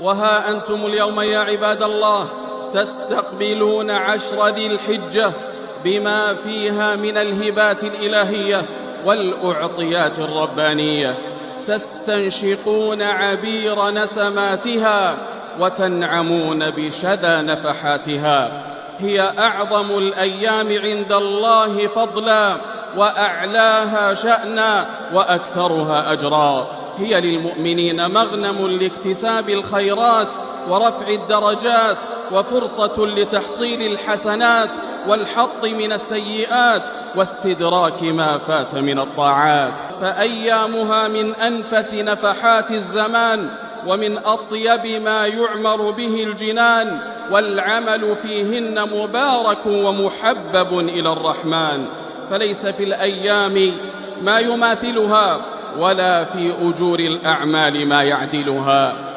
وها أنتم اليوم يا عباد الله تستقبلون 10 ذي الحجة بما فيها من الهبات الإلهية والأعطيات الربانية، تستنشقون عبير نسماتها وتنعمون بشذا نفحاتها. هي أعظم الأيام عند الله فضلا وأعلاها شأنا وأكثرها أجرا. هي للمؤمنين مغنم لاكتساب الخيرات ورفع الدرجات، وفرصة لتحصيل الحسنات والحط من السيئات واستدراك ما فات من الطاعات. فأيامها من أنفس نفحات الزمان ومن أطيب ما يعمر به الجنان، والعمل فيهن مبارك ومحبب إلى الرحمن، فليس في الأيام ما يماثلها ولا في أجور الأعمال ما يعدلها.